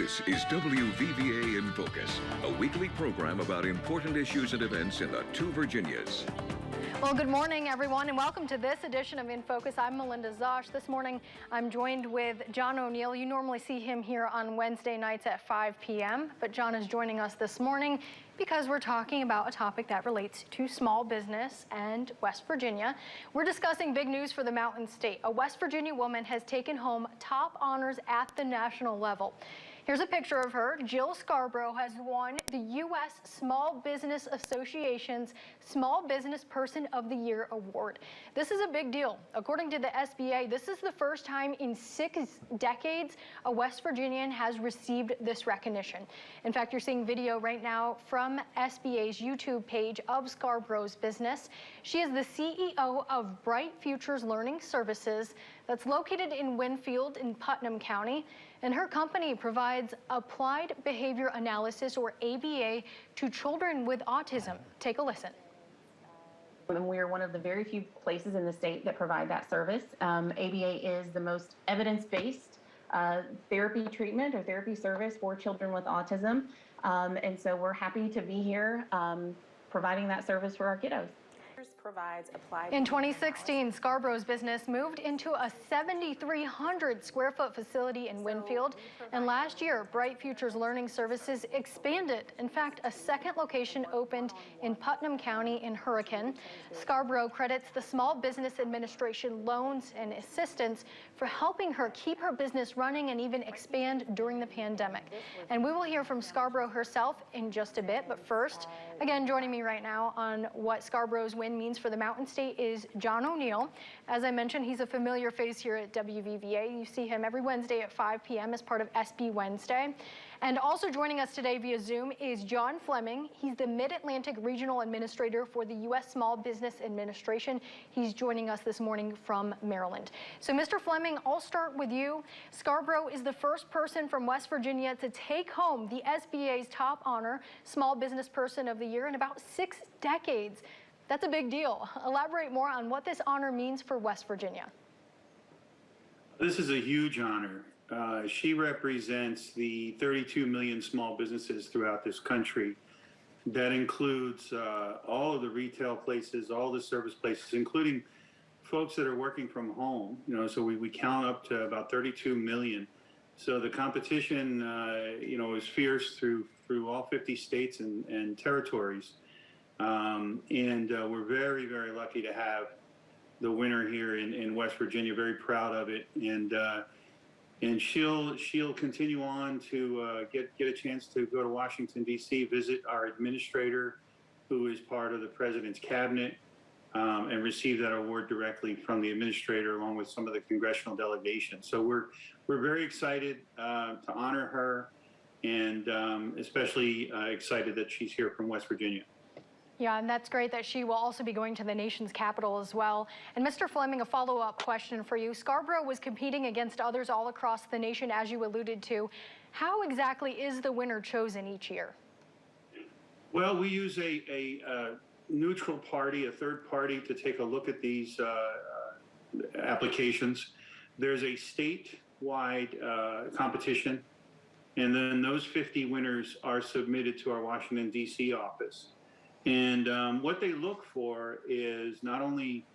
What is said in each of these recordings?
This is WVVA in Focus, a weekly program about important issues and events in the two Virginias. Well, good morning, everyone, and welcome to this edition of In Focus. I'm Melinda Zosh. This morning, I'm joined with John O'Neill. You normally see him here on Wednesday nights at 5 p.m., but John is joining us this morning because we're talking about a topic that relates to small business and West Virginia. We're discussing big news for the Mountain State. A West Virginia woman has taken home top honors at the national level. Here's a picture of her. Jill Scarbro has won the U.S. Small Business Association's Small Business Person of the Year Award. This is a big deal. According to the SBA, this is the first time in 6 decades a West Virginian has received this recognition. In fact, you're seeing video right now from SBA's YouTube page of Scarbro's business. She is the CEO of Bright Futures Learning Services that's located in Winfield in Putnam County. And her company provides applied behavior analysis, or ABA, to children with autism. Take a listen. And we are one of the very few places in the state that provide that service. ABA is the most evidence-based therapy treatment or therapy service for children with autism. And so we're happy to be here providing that service for our kiddos. In 2016, Scarbro's business moved into a 7,300 square foot facility in Winfield, and last year, Bright Futures Learning Services expanded. In fact, a second location opened in Putnam County in Hurricane. Scarbro credits the Small Business Administration loans and assistance for helping her keep her business running and even expand during the pandemic. And we will hear from Scarbro herself in just a bit, but first, again, joining me right now on what Scarbro's win means for the Mountain State is John O'Neill. As I mentioned, he's a familiar face here at WVVA. You see him every Wednesday at 5 p.m. as part of SB Wednesday. And also joining us today via Zoom is John Fleming. He's the Mid-Atlantic Regional Administrator for the U.S. Small Business Administration. He's joining us this morning from Maryland. So, Mr. Fleming, I'll start with you. Scarbro is the first person from West Virginia to take home the SBA's top honor, Small Business Person of the Year, in about 6 decades. That's a big deal. Elaborate more on what this honor means for West Virginia. This is a huge honor. She represents the 32 million small businesses throughout this country. That includes all of the retail places, all the service places, including folks that are working from home. You know, so we count up to about 32 million. So the competition, is fierce through all 50 states and territories. We're very, very lucky to have the winner here in West Virginia. Very proud of it, and she'll continue on to get a chance to go to Washington D.C., visit our administrator, who is part of the president's cabinet, and receive that award directly from the administrator, along with some of the congressional delegation. So we're very excited to honor her, and especially excited that she's here from West Virginia. Yeah, and that's great that she will also be going to the nation's capital as well. And Mr. Fleming, a follow-up question for you. Scarbro was competing against others all across the nation, as you alluded to. How exactly is the winner chosen each year? Well, we use a neutral party, a third party, to take a look at these applications. There's a statewide competition, and then those 50 winners are submitted to our Washington, D.C. office. And what they look for is not only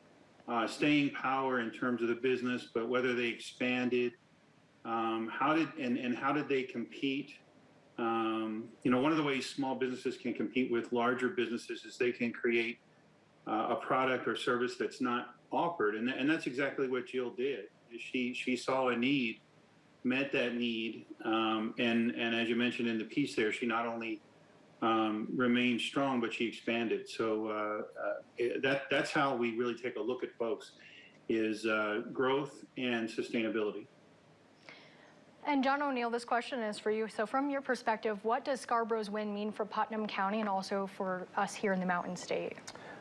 staying power in terms of the business, but whether they expanded, how did they compete? One of the ways small businesses can compete with larger businesses is they can create a product or service that's not offered, and that's exactly what Jill did. She saw a need, met that need, and as you mentioned in the piece there, she not only remained strong, but she expanded. So that's how we really take a look at folks, is growth and sustainability. And John O'Neill, this question is for you. So from your perspective, what does Scarbro's win mean for Putnam County and also for us here in the Mountain State?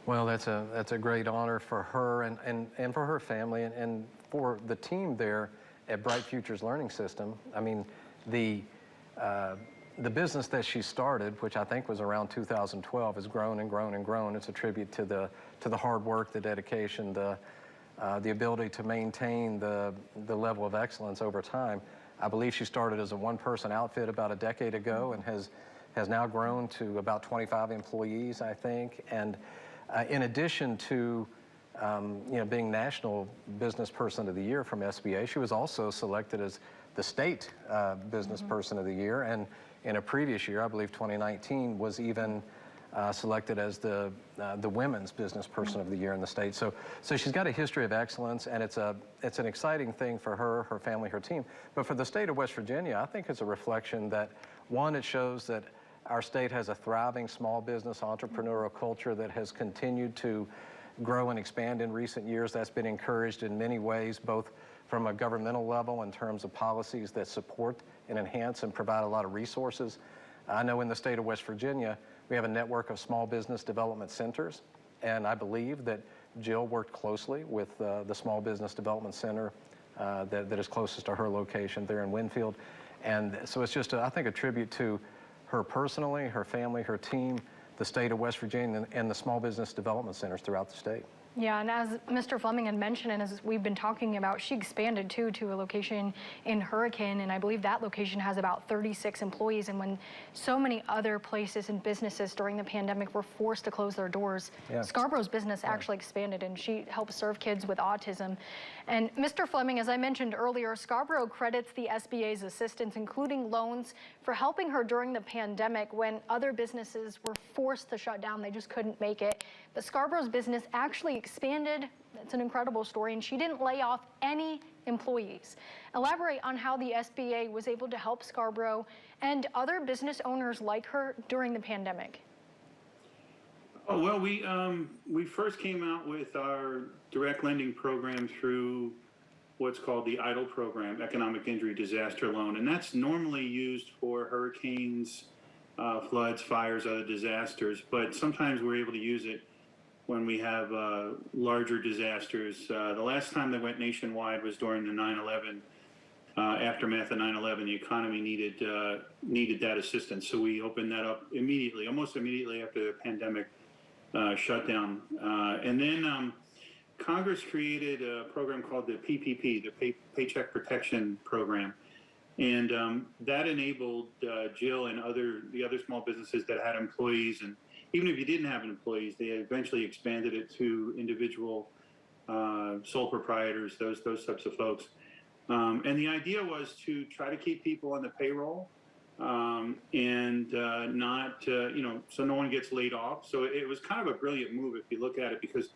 Well, that's a great honor for her and for her family and for the team there at Bright Futures Learning System. I mean, the business that she started, which I think was around 2012, has grown and grown and grown. It's a tribute to the hard work, the dedication, the ability to maintain the level of excellence over time. I believe she started as a one-person outfit about a decade ago and has now grown to about 25 employees, I think. And in addition to being National Business Person of the Year from SBA, she was also selected as the State Business Person of the Year, and in a previous year, I believe 2019, was even selected as the Women's Business Person of the Year in the state. So she's got a history of excellence, and it's an exciting thing for her, her family, her team. But for the state of West Virginia, I think it's a reflection that, one, it shows that our state has a thriving small business entrepreneurial culture that has continued to grow and expand in recent years. That's been encouraged in many ways, both from a governmental level in terms of policies that support and enhance and provide a lot of resources. I know in the state of West Virginia, we have a network of small business development centers, and I believe that Jill worked closely with the Small Business Development Center that is closest to her location there in Winfield. And so it's just, I think, a tribute to her personally, her family, her team, the state of West Virginia, and the small business development centers throughout the state. Yeah, and as Mr. Fleming had mentioned, and as we've been talking about, she expanded too to a location in Hurricane, and I believe that location has about 36 employees. And when so many other places and businesses during the pandemic were forced to close their doors, Scarbro's business actually expanded, and she helps serve kids with autism. And Mr. Fleming, as I mentioned earlier, Scarbro credits the SBA's assistance, including loans, for helping her during the pandemic when other businesses were forced to shut down. They just couldn't make it. But Scarbro's business actually expanded. It's an incredible story, and she didn't lay off any employees. Elaborate on how the SBA was able to help Scarbro and other business owners like her during the pandemic. Oh, well, we first came out with our direct lending program through what's called the EIDL program, Economic Injury Disaster Loan, and that's normally used for hurricanes, floods, fires, other disasters, but sometimes we're able to use it when we have larger disasters. The last time they went nationwide was during the 9/11 aftermath of 9/11. The economy needed that assistance, so we opened that up immediately, almost immediately after the pandemic shutdown. And then Congress created a program called the PPP, the Paycheck Protection Program, and that enabled Jill and the other small businesses that had employees, and even if you didn't have employees, they eventually expanded it to individual sole proprietors, those types of folks. And the idea was to try to keep people on the payroll and not, so no one gets laid off. So it was kind of a brilliant move if you look at it, because,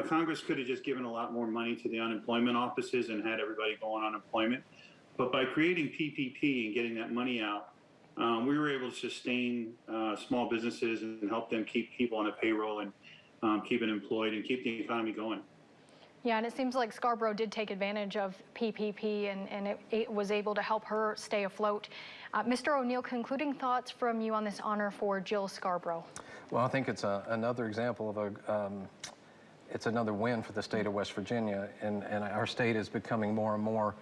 Congress could have just given a lot more money to the unemployment offices and had everybody go on unemployment. But by creating PPP and getting that money out, we were able to sustain small businesses and help them keep people on a payroll and keep it employed and keep the economy going. Yeah, and it seems like Scarbro did take advantage of PPP, and it was able to help her stay afloat. Mr. O'Neill, concluding thoughts from you on this honor for Jill Scarbro? Well, I think it's another example of it's another win for the state of West Virginia, and our state is becoming more and more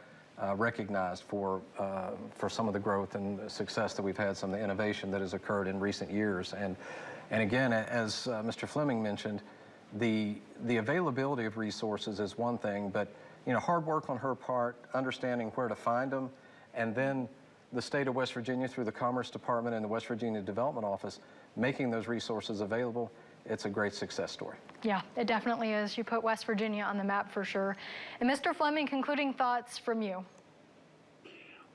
recognized for some of the growth and success that we've had, some of the innovation that has occurred in recent years. And again, as Mr. Fleming mentioned, the availability of resources is one thing, but hard work on her part, understanding where to find them, and then the state of West Virginia through the Commerce Department and the West Virginia Development Office making those resources available. It's a great success story. Yeah, it definitely is. You put West Virginia on the map for sure. And Mr. Fleming, concluding thoughts from you?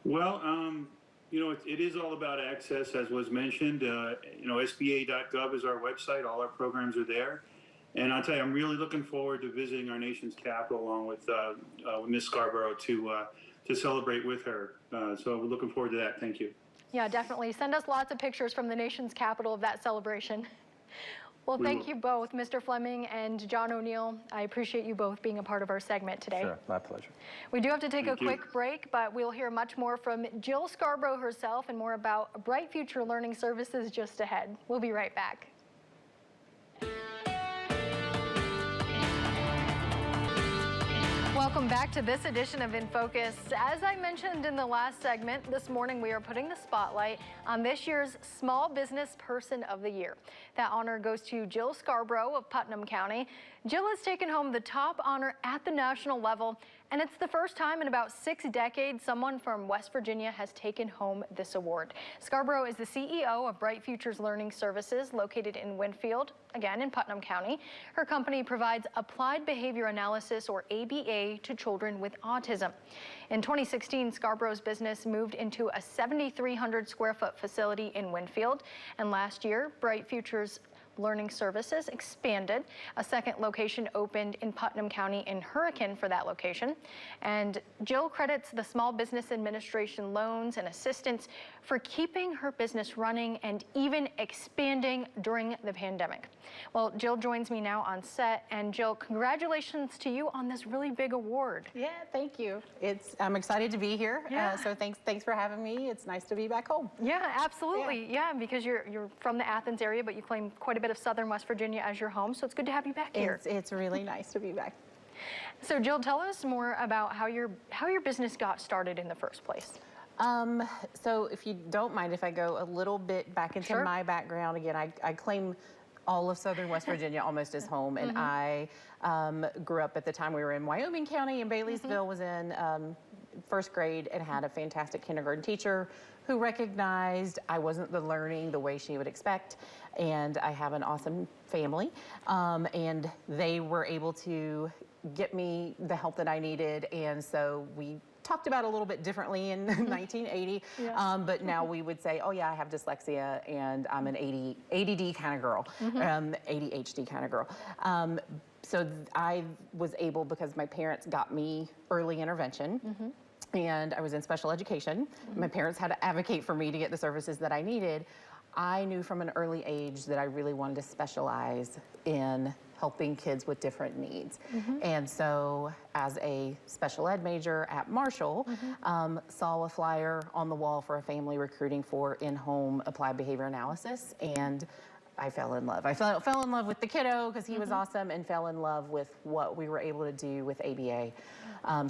Well, it is all about access, as was mentioned. SBA.gov is our website. All our programs are there. And I'll tell you, I'm really looking forward to visiting our nation's capital along with Ms. Scarbro to celebrate with her. So we're looking forward to that. Thank you. Yeah, definitely. Send us lots of pictures from the nation's capital of that celebration. Well, thank you both, Mr. Fleming and John O'Neill. I appreciate you both being a part of our segment today. Sure, my pleasure. We do have to take a quick break, but we'll hear much more from Jill Scarbro herself and more about Bright Future Learning Services just ahead. We'll be right back. Welcome back to this edition of In Focus. As I mentioned in the last segment, this morning we are putting the spotlight on this year's Small Business Person of the Year. That honor goes to Jill Scarbro of Putnam County. Jill has taken home the top honor at the national level And it's the first time in about 6 decades someone from West Virginia has taken home this award. Scarbro is the CEO of Bright Futures Learning Services, located in Winfield, again in Putnam County. Her company provides applied behavior analysis, or ABA, to children with autism. In 2016, Scarbro's business moved into a 7,300 square foot facility in Winfield. And last year, Bright Futures Learning Services expanded. A second location opened in Putnam County in Hurricane for that location. And Jill credits the Small Business Administration loans and assistance for keeping her business running and even expanding during the pandemic. Well, Jill joins me now on set. And Jill, congratulations to you on this really big award. Yeah, thank you. I'm excited to be here. Yeah. So thanks for having me. It's nice to be back home. Yeah, absolutely. Yeah, because you're from the Athens area, but you claim quite a bit of Southern West Virginia as your home, so it's good to have you back here. It's really nice to be back. So Jill, tell us more about how your business got started in the first place. So if you don't mind, if I go a little bit back into my background again, I claim all of Southern West Virginia almost as home, and I grew up at the time we were in Wyoming County, and Baileysville was in first grade and had a fantastic kindergarten teacher who recognized I wasn't learning the way she would expect, and I have an awesome family, and they were able to get me the help that I needed, and so we talked about it a little bit differently in 1980, but now we would say, oh yeah, I have dyslexia and I'm an ADD kind of girl, ADHD kind of girl. So I was able, because my parents got me early intervention, and I was in special education. My parents had to advocate for me to get the services that I needed. I knew from an early age that I really wanted to specialize in helping kids with different needs. And so as a special ed major at Marshall, saw a flyer on the wall for a family recruiting for in-home applied behavior analysis, and I fell in love. I fell in love with the kiddo because he was awesome, and fell in love with what we were able to do with ABA.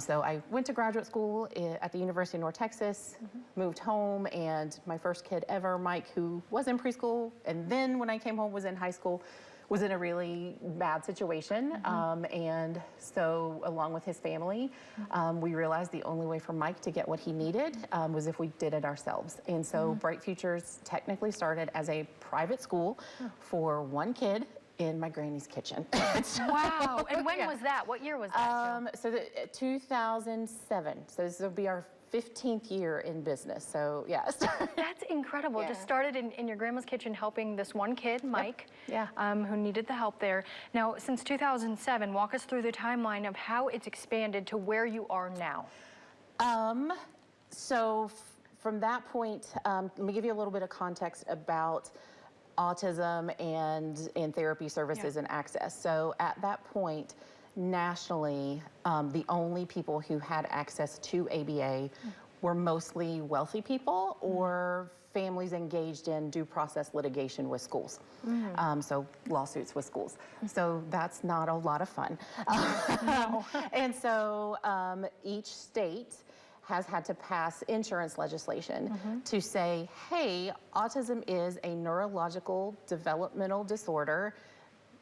So I went to graduate school at the University of North Texas, moved home, and my first kid ever, Mike, who was in preschool, and then when I came home was in high school, was in a really bad situation. And so along with his family, we realized the only way for Mike to get what he needed was if we did it ourselves. And so Bright Futures technically started as a private school for one kid in my granny's kitchen. Wow, and when was that? What year was that, Jill? So 2007, so this will be our 15th year in business, so yes. That's incredible. Just started in your grandma's kitchen helping this one kid, Mike, Yeah. Who needed the help there. Now, since 2007, walk us through the timeline of how it's expanded to where you are now. So from that point, let me give you a little bit of context about autism and therapy services and access. So at that point, nationally, the only people who had access to ABA were mostly wealthy people or families engaged in due process litigation with schools. So lawsuits with schools. So that's not a lot of fun. And so each state has had to pass insurance legislation to say, hey, autism is a neurological developmental disorder.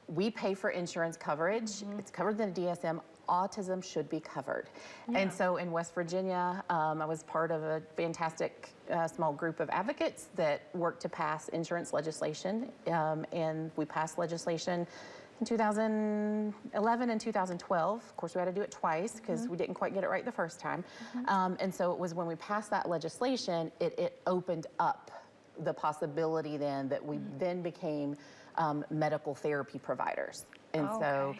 We pay for insurance coverage. It's covered in the DSM. Autism should be covered. And so in West Virginia, I was part of a fantastic small group of advocates that worked to pass insurance legislation. And we passed legislation in 2011 and 2012. Of course, we had to do it twice because we didn't quite get it right the first time. And so it was when we passed that legislation, it opened up the possibility then that we then became medical therapy providers. And so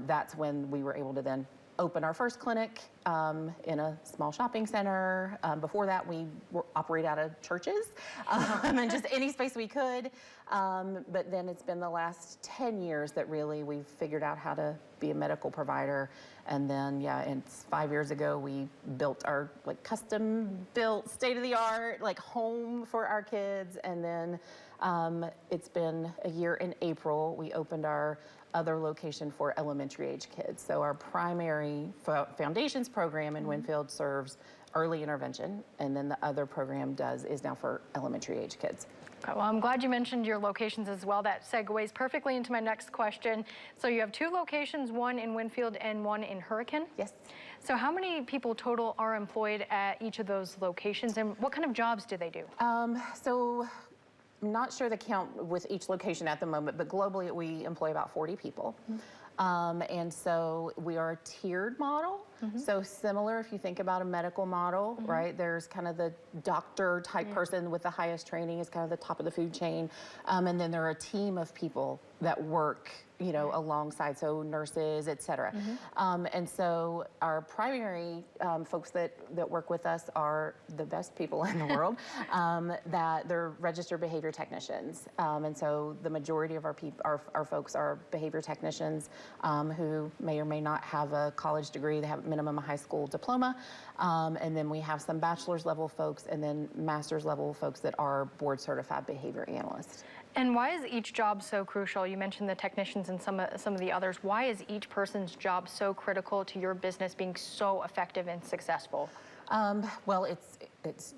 that's when we were able to then open our first clinic in a small shopping center. Before that, we operate out of churches and just any space we could. But then it's been the last 10 years that really we've figured out how to be a medical provider. And then, and 5 years ago, we built our custom-built, state-of-the-art home for our kids. And then it's been a year in April, we opened our other location for elementary age kids. So our primary foundations program in Winfield serves early intervention, and then the other program is now for elementary age kids. Okay, well, I'm glad you mentioned your locations as well. That segues perfectly into my next question. So you have 2 locations, one in Winfield and one in Hurricane? Yes. So how many people total are employed at each of those locations, and what kind of jobs do they do? So I'm not sure the count with each location at the moment, but globally we employ about 40 people. And so we are a tiered model. So similar if you think about a medical model, right? There's kind of the doctor type person with the highest training is kind of the top of the food chain. And then there are a team of people that work, you know, alongside, so nurses, et cetera. And so our primary folks that work with us are the best people in the world, that they're registered behavior technicians. And so the majority of our folks are behavior technicians who may or may not have a college degree. They have minimum a high school diploma. And then we have some bachelor's level folks and then master's level folks that are board certified behavior analysts. And why is each job so crucial? You mentioned the technicians and some of the others. Why is each person's job so critical to your business being so effective and successful? Well, it's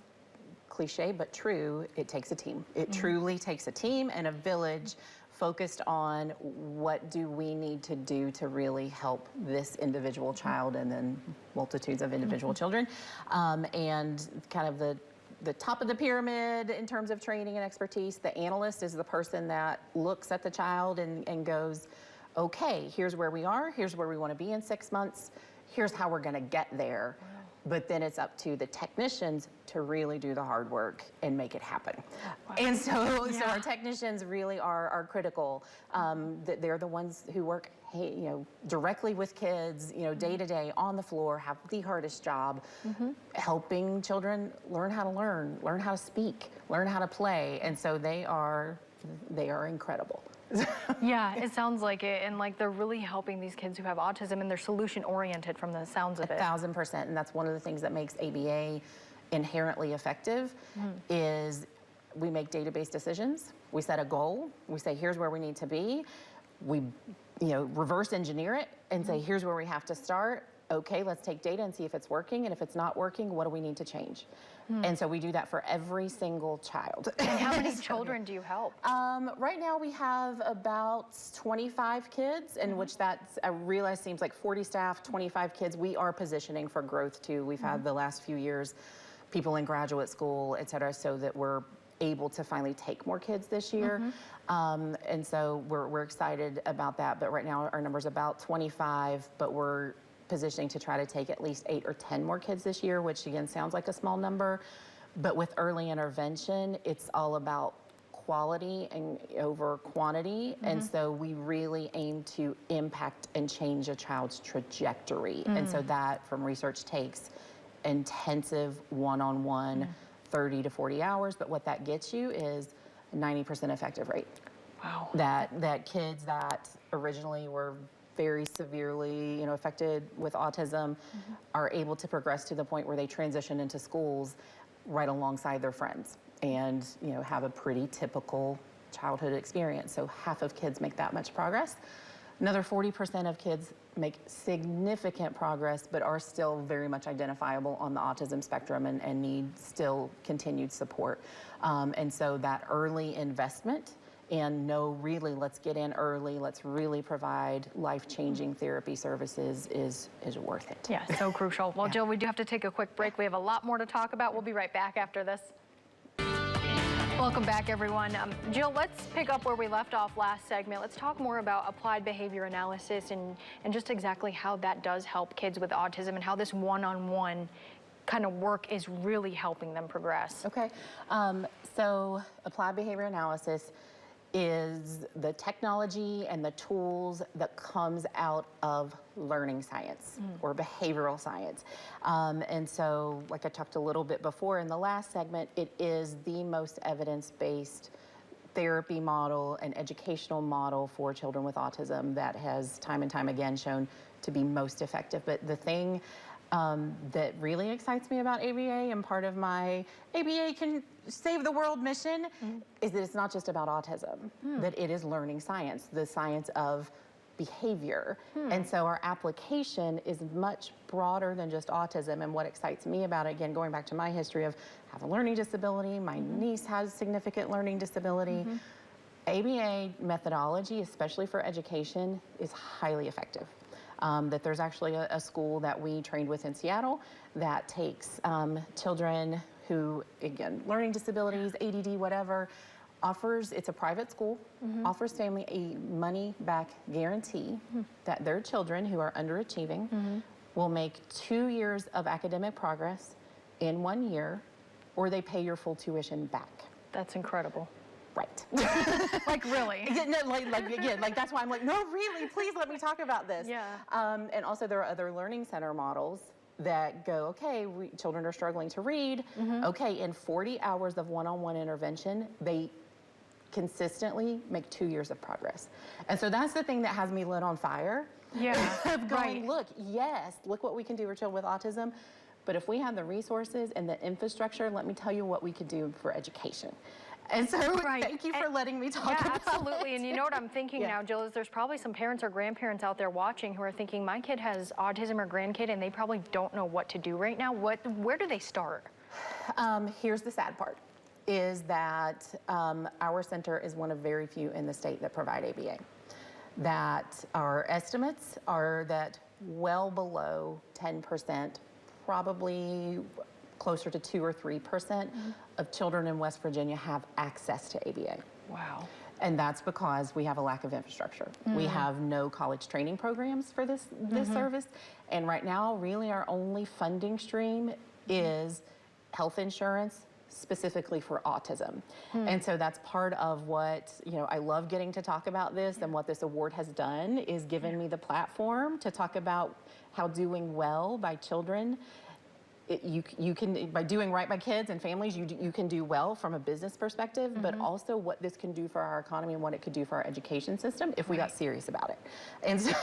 cliche but true. It takes a team. It truly takes a team and a village focused on what do we need to do to really help this individual child and then multitudes of individual children. And kind of the top of the pyramid in terms of training and expertise, the analyst is the person that looks at the child and goes, okay, here's where we are, here's where we want to be in 6 months, here's how we're going to get there. Wow. But then it's up to the technicians to really do the hard work and make it happen. Wow. And so our technicians really are critical. They're the ones who work directly with kids, day to day on the floor, have the hardest job, helping children learn how to speak, learn how to play. And so they are incredible. Yeah, it sounds like it. And like they're really helping these kids who have autism, and they're solution oriented from the sounds of it. 1,000%. And that's one of the things that makes ABA inherently effective is we make database decisions. We set a goal. We say, here's where we need to be. We reverse engineer it and say, here's where we have to start. Okay, let's take data and see if it's working. And if it's not working, what do we need to change? And so we do that for every single child. And how many children do you help? Right now we have about 25 kids, in which I realize seems like 40 staff, 25 kids. We are positioning for growth too. We've had the last few years people in graduate school, et cetera, so that we're able to finally take more kids this year. And so we're excited about that. But right now our number's about 25, but we're positioning to try to take at least 8 or 10 more kids this year, which again sounds like a small number. But with early intervention, it's all about quality and over quantity. And so we really aim to impact and change a child's trajectory. And so that, from research, takes intensive one-on-one 30 to 40 hours, but what that gets you is a 90% effective rate. Wow. That kids that originally were very severely, affected with autism are able to progress to the point where they transition into schools right alongside their friends and, have a pretty typical childhood experience. So half of kids make that much progress. Another 40% of kids make significant progress, but are still very much identifiable on the autism spectrum and need still continued support. And so that early investment and let's get in early, let's really provide life-changing therapy services is worth it. Yeah, so crucial. Well, Jill, we do have to take a quick break. We have a lot more to talk about. We'll be right back after this. Welcome back, everyone. Jill, let's pick up where we left off last segment. Let's talk more about applied behavior analysis and just exactly how that does help kids with autism and how this one-on-one kind of work is really helping them progress. Okay, so applied behavior analysis is the technology and the tools that comes out of learning science or behavioral science. And so, like I talked a little bit before in the last segment, it is the most evidence-based therapy model and educational model for children with autism that has time and time again shown to be most effective. But the thing that really excites me about ABA and part of my ABA can save the world mission is that it's not just about autism, that it is learning science, the science of behavior. And so our application is much broader than just autism. And what excites me about it, again, going back to my history of have a learning disability, my niece has significant learning disability. ABA methodology, especially for education, is highly effective. That there's actually a school that we trained with in Seattle that takes children who, again, learning disabilities, ADD, whatever, it's a private school, offers family a money back guarantee that their children who are underachieving will make 2 years of academic progress in 1 year, or they pay your full tuition back. That's incredible. Right. Like, really? Yeah, no, like that's why I'm like, no, really, please let me talk about this. Yeah. And also there are other learning center models that go, okay, children are struggling to read. Okay, in 40 hours of one-on-one intervention, they consistently make 2 years of progress. And so that's the thing that has me lit on fire. Yeah, Of going, look, yes, look what we can do for children with autism. But if we have the resources and the infrastructure, let me tell you what we could do for education. And so thank you for letting me talk about it. Absolutely. And you know what I'm thinking now, Jill, is there's probably some parents or grandparents out there watching who are thinking, my kid has autism or grandkid, and they probably don't know what to do right now. Where do they start? Here's the sad part, is that our center is one of very few in the state that provide ABA. That our estimates are that well below 10%, probably closer to 2 or 3% of children in West Virginia have access to ABA. Wow. And that's because we have a lack of infrastructure. We have no college training programs for this service. And right now, really our only funding stream is health insurance, specifically for autism. And so that's part of what, I love getting to talk about this, and what this award has done is given me the platform to talk about how doing well by children, you can, by doing right by kids and families, you can do well from a business perspective, but also what this can do for our economy and what it could do for our education system if we got serious about it. And so,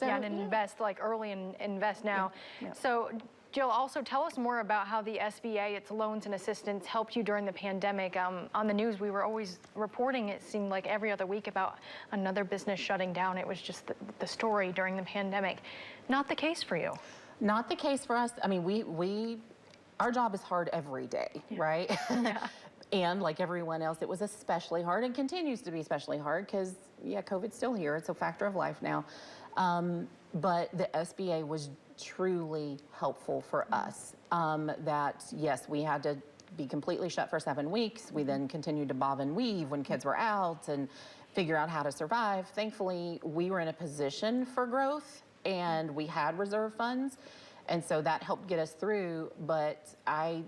and invest like early and invest now. So Jill, also tell us more about how the SBA, its loans and assistance, helped you during the pandemic. On the news, we were always reporting, it seemed like every other week, about another business shutting down. It was just the story during the pandemic. Not the case for you. Not the case for us. I mean, our job is hard every day, right? And like everyone else, it was especially hard and continues to be especially hard because, COVID's still here. It's a factor of life now. But the SBA was truly helpful for us. That, yes, we had to be completely shut for 7 weeks. We then continued to bob and weave when kids were out and figure out how to survive. Thankfully, we were in a position for growth, and we had reserve funds, and so that helped get us through. But I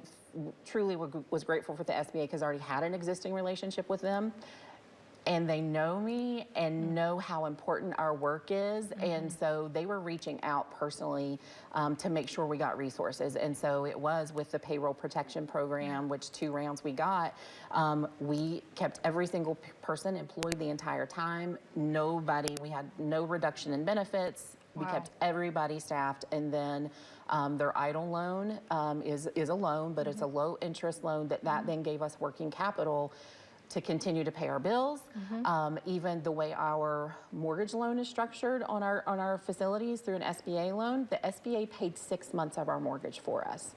truly was grateful for the SBA because I already had an existing relationship with them, and they know me and know how important our work is, and so they were reaching out personally to make sure we got resources. And so it was with the payroll protection program, which 2 rounds we got, we kept every single person employed the entire time. We had no reduction in benefits. We kept everybody staffed, and then their EIDL loan is a loan, but it's a low interest loan that then gave us working capital to continue to pay our bills. Even the way our mortgage loan is structured on our facilities through an SBA loan, the SBA paid 6 months of our mortgage for us.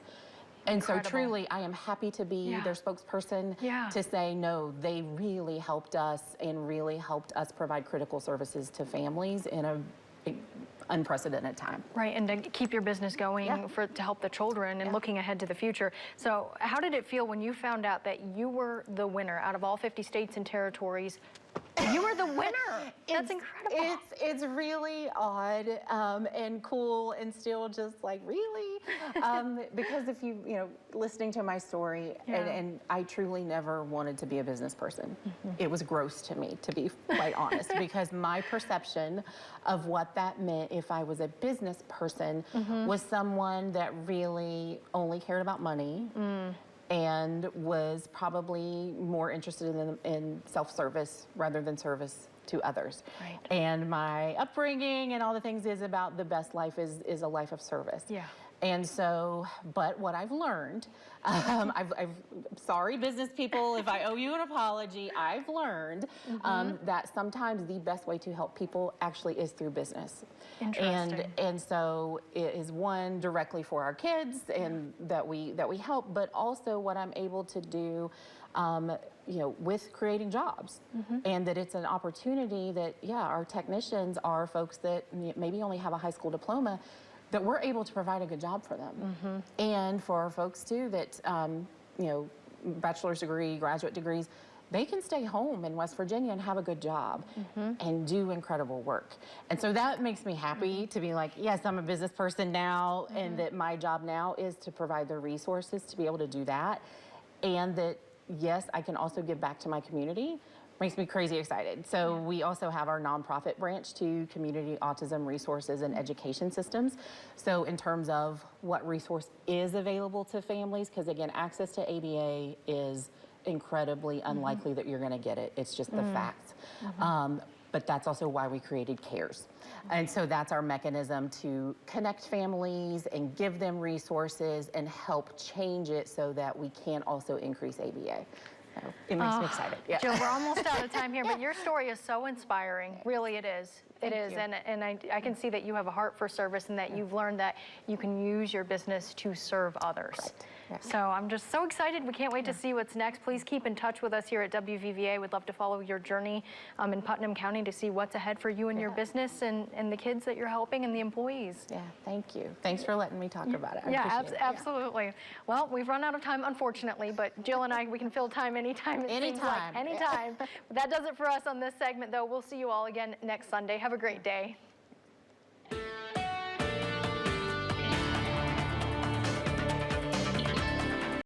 And so truly, I am happy to be their spokesperson to say, no, they really helped us and really helped us provide critical services to families in a unprecedented time. Right, and to keep your business going to help the children and looking ahead to the future. So how did it feel when you found out that you were the winner out of all 50 states and territories? You were the winner. That's incredible. It's really odd and cool, and still just like, really? Because if listening to my story, and I truly never wanted to be a business person. It was gross to me, to be quite honest, because my perception of what that meant if I was a business person was someone that really only cared about money. And was probably more interested in self-service rather than service to others. And my upbringing and all the things is about the best life is a life of service. And so, but what I've learned, sorry business people, if I owe you an apology, I've learned that sometimes the best way to help people actually is through business. Interesting. And so it is one directly for our kids and that we help, but also what I'm able to do you know, with creating jobs, and that it's an opportunity that, yeah, our technicians are folks that maybe only have a high school diploma, that we're able to provide a good job for them. And for our folks too that, you know, bachelor's degree, graduate degrees, they can stay home in West Virginia and have a good job and do incredible work. And so that makes me happy to be like, yes, I'm a business person now, and that my job now is to provide the resources to be able to do that. And that, yes, I can also give back to my community. Makes me crazy excited. So we also have our nonprofit branch to community autism resources and education systems. So in terms of what resource is available to families, because again, access to ABA is incredibly unlikely that you're gonna get it. It's just the facts. But that's also why we created CARES. And so that's our mechanism to connect families and give them resources and help change it so that we can also increase ABA. So it makes me excited. Yeah. Jill, we're almost out of time here, but your story is so inspiring. Really, it is. It is, and I can see that you have a heart for service and that you've learned that you can use your business to serve others. Yeah. So I'm just so excited. We can't wait to see what's next. Please keep in touch with us here at WVVA. We'd love to follow your journey in Putnam County to see what's ahead for you and your business and the kids that you're helping and the employees. Yeah, thank you. Thanks for letting me talk about it. I Yeah, appreciate it. absolutely. Well, we've run out of time, unfortunately, but Jill and I, we can fill time anytime. It seems like. Anytime. Anytime. That does it for us on this segment, though. We'll see you all again next Sunday. Have a great day.